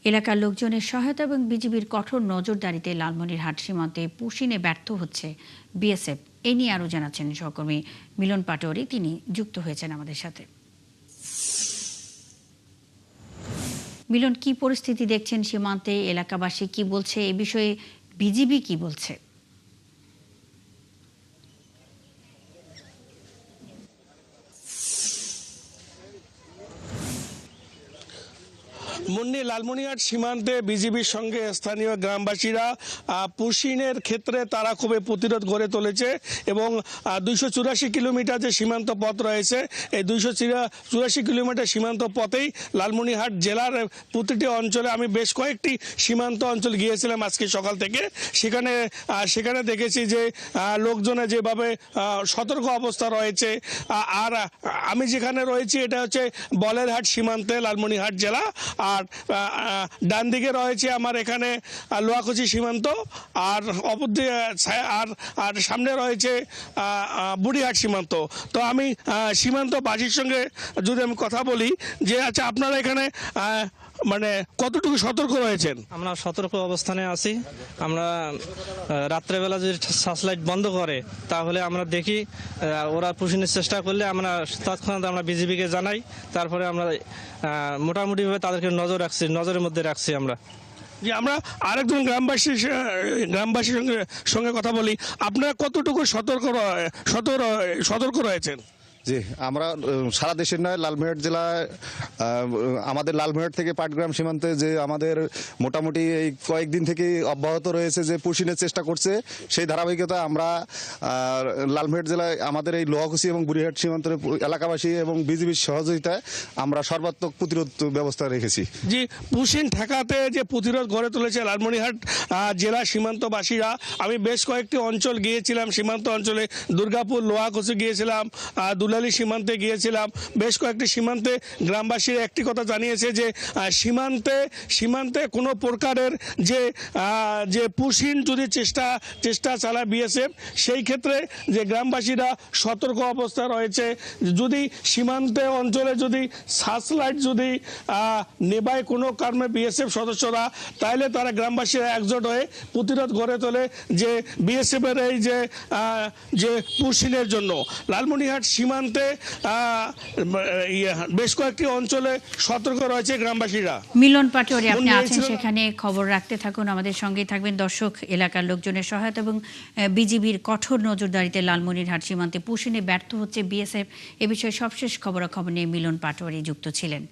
এলাকার লোকজনের সহায়তা এবং বিজিবির কঠোর নজরদারিতে লালমনিরহাট সীমান্তে পুশিনে ব্যর্থ হচ্ছে বিএসএফ। এ নিয়ে আরও জানাচ্ছেন সহকর্মী মিলন পাটোয়ারি, তিনি যুক্ত হয়েছেন আমাদের সাথে। মিলন, কি পরিস্থিতি দেখছেন সীমান্তে? এলাকাবাসী কি বলছে এ বিষয়ে? বিজিবি কি বলছে? মুন্নি, লালমনিরহাট সীমান্তে বিজিবির সঙ্গে স্থানীয় গ্রামবাসীরা পুশিনের ক্ষেত্রে তারা খুবই প্রতিরোধ গড়ে তুলেছে এবং 284 কিলোমিটার যে সীমান্ত পথ রয়েছে, এই 284 কিলোমিটার সীমান্ত পথেই লালমনিরহাট জেলার প্রতিটি অঞ্চলে আমি বেশ কয়েকটি সীমান্ত অঞ্চল গিয়েছিলাম আজকে সকাল থেকে। সেখানে দেখেছি যে লোকজনের যেভাবে সতর্ক অবস্থা রয়েছে। আর আমি যেখানে রয়েছি এটা হচ্ছে বলেরহাট সীমান্তে, লালমনিরহাট জেলা। আর ডান দিকে রয়েছে আমার এখানে লোহাকুচি সীমান্ত, আর অপর আর সামনে রয়েছে বুড়িহাট সীমান্ত। তো আমি সীমান্তবাসীর সঙ্গে যদি আমি কথা বলি যে আচ্ছা, আপনারা এখানে মানে কতটুকু সতর্ক রয়েছেন? আমরা সতর্ক অবস্থানে আছি। আমরা রাত্রেবেলা যদি সার্চ লাইট বন্ধ করে তাহলে আমরা দেখি ওরা পুষিনের চেষ্টা করলে আমরা তৎক্ষণাৎ আমরা বিজিবিকে জানাই। তারপরে আমরা মোটামুটিভাবে তাদেরকে নজরের মধ্যে রাখছি আমরা। যে আমরা আরেকজন গ্রামবাসীর সঙ্গে কথা বলি, আপনারা কতটুকু সতর্ক রয়েছেন? জি, আমরা সারা দেশের নয়, লালমনিরহাট জেলায় আমাদের লালমনিরহাট থেকে পাটগ্রাম সীমান্তে যে আমাদের মোটামুটি এই কয়েকদিন থেকে অব্যাহত রয়েছে যে পুশিনের চেষ্টা করছে, সেই ধারাবাহিকতা আমরা লালমনিরহাট জেলায় আমাদের এই লোহাকুচি এবং বুড়িহাট সীমান্তের এলাকাবাসী এবং বিজিবির সহযোগিতায় আমরা সর্বাত্মক প্রতিরোধ ব্যবস্থা রেখেছি। জি, পুশিন ঠেকাতে যে প্রতিরোধ গড়ে তুলেছে লালমনিরহাট জেলা সীমান্তবাসীরা। আমি বেশ কয়েকটি অঞ্চল গিয়েছিলাম, সীমান্ত অঞ্চলে দুর্গাপুর, লোহাকুচি গিয়েছিলাম, দুলালী সীমান্তে গিয়েছিলাম। বেশ কয়েকটি সীমান্তে গ্রামবাসীরা একটি কথা জানিয়েছে যে সীমান্তে কোনো প্রকারের যে পুশিন যদি চেষ্টা চালায় বিএসএফ, সেই ক্ষেত্রে যে গ্রামবাসীরা সতর্ক অবস্থা রয়েছে। যদি সীমান্তে অঞ্চলে যদি সার্চ লাইট যদি নেবায় কোনো কারণে বিএসএফ সদস্যরা, তাহলে তারা গ্রামবাসীরা একজোট হয়ে প্রতিরোধ গড়ে তোলে যে বিএসএফের এই যে পুশিনের জন্য। লালমনিরহাট সীমান্তে বেশ কয়েকটি অঞ্চলে সতর্ক রয়েছে গ্রামবাসীরা। মিলন পাটোয়ারি, আপনি আছেন সেখানে, খবর রাখতে থাকুন, আমাদের সঙ্গেই থাকবেন। দর্শক, এলাকার লোকজনের সহায়তা এবং বিজিবির কঠোর নজরদারিতে লালমনিরহাট সীমান্তে পুশিনে ব্যর্থ হচ্ছে বিএসএফ। এ বিষয়ে সবশেষ খবরাখবর নিয়ে মিলন পাটোয়ারি যুক্ত ছিলেন।